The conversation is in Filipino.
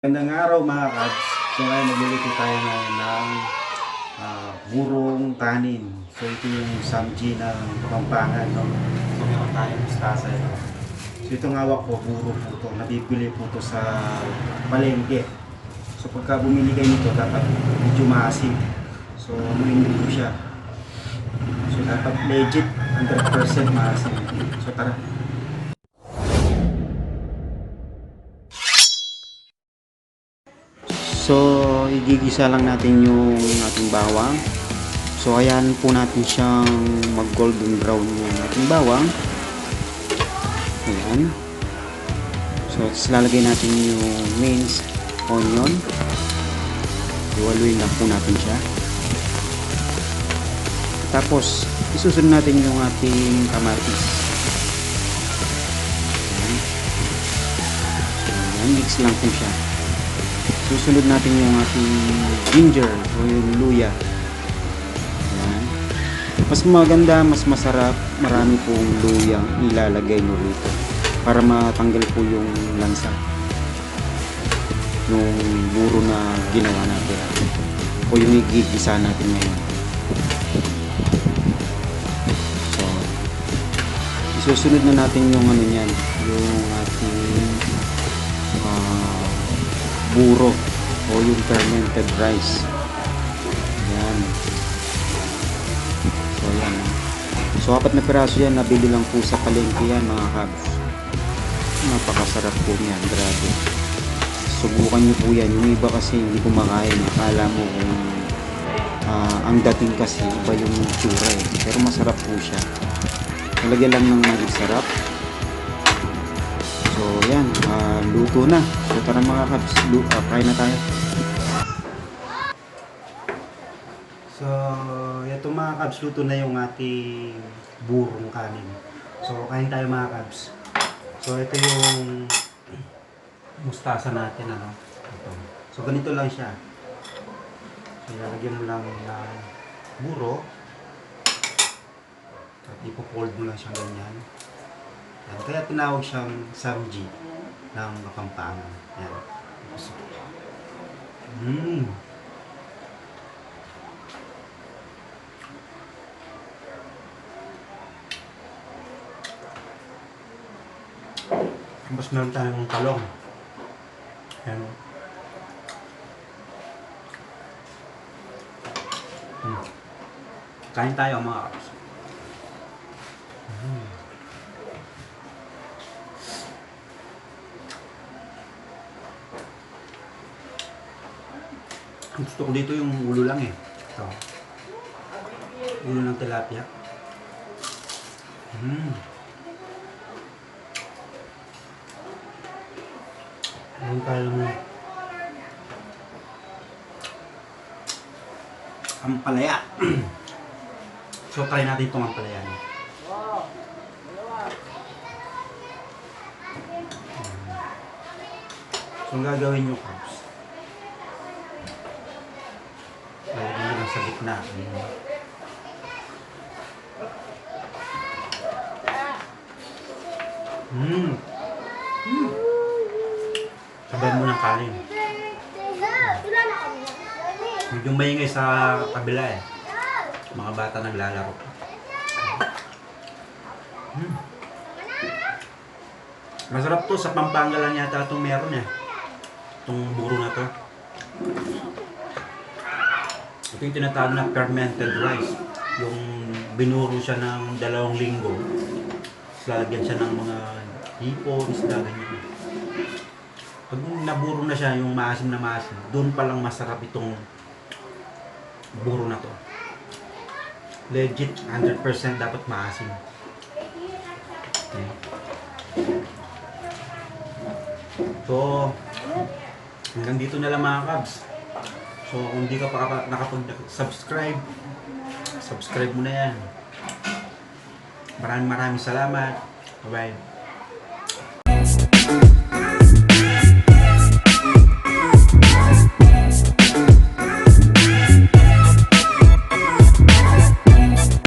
Magandang araw mga kabs. So ngayon magluluto tayo ngayon ng burong kanin. So ito yung samji ng Kapampangan. No? So meron tayong mustasa ito. So itong hawak ko, buro po ito. Nabibili po ito sa palengke. So pagka bumili kayo nito, dapat medyo maasim. So amuin po siya. So dapat legit 100% maasim. So tara. So, igigisa lang natin yung ating bawang. So, ayan po natin siyang mag-golden brown yung ating bawang. Ayan. So, lalagay natin yung minced onion. Iwaluin lang po natin siya. Tapos, isusunod natin yung ating kamatis. Ayan. So, ayan, mix lang po siya. Susunod natin yung ating ginger o yung luya. Ayan. Mas maganda, mas masarap, marami pong luyang ilalagay nyo rito para matanggal po yung lansa nung buro na ginawa natin o yung igigisa natin ngayon. So, isusunod na natin yung ano niyan, yung ating buro o yung fermented rice. Yan. So yan. So 4 na piraso yan, nabili lang po sa palengke yan mga kabs. Napakasarap po yan, grabe. Subukan nyo po yan. Yung iba kasi hindi kumakain, akala mo kung ang dating kasi iba yung tsura eh. Pero masarap po siya. Nalagyan lang ng maging sarap. So yan, luto na. So tara mga kabs, kain na tayo. So ito mga kabs, luto na yung ating burong kanin. So kain tayo mga kabs. So ito yung mustasa natin, ano. Ito. So ganito lang siya. So lalagyan mo lang ng buro. At ipo-fold mo lang siyang ganyan. Yan. Kaya tinawag siyang samji ng Kapampangan. Yan. Tapos meron tayong talong. Yan. Kain tayo mga kaps. Gusto ko dito yung ulo lang eh. Ito. Ulo ng tilapia. Meron tayong ampalaya. So try natin itong ampalaya niya. So ang gagawin nyo kabs, lalagyan nyo lang sa gitna. Sabayan mo ng kanin. Medyo maingay sa kabila eh. Mga bata naglalaro. Masarap to, sa Pampanga lang yata itong meron eh. Itong buro na to. Ito yung tinatawag na fermented rice. Yung binuro siya ng 2 linggo. Lalagyan siya ng mga hipon, isda, ganyan. Pag naburo na siya, yung maasim na maasim, doon palang masarap itong buro na to. Legit, 100% dapat maasim. Okay. So, hanggang dito na lang mga kabs. So, kung hindi ka pa nakapag-subscribe, subscribe mo na yan. Maraming salamat. Bye-bye.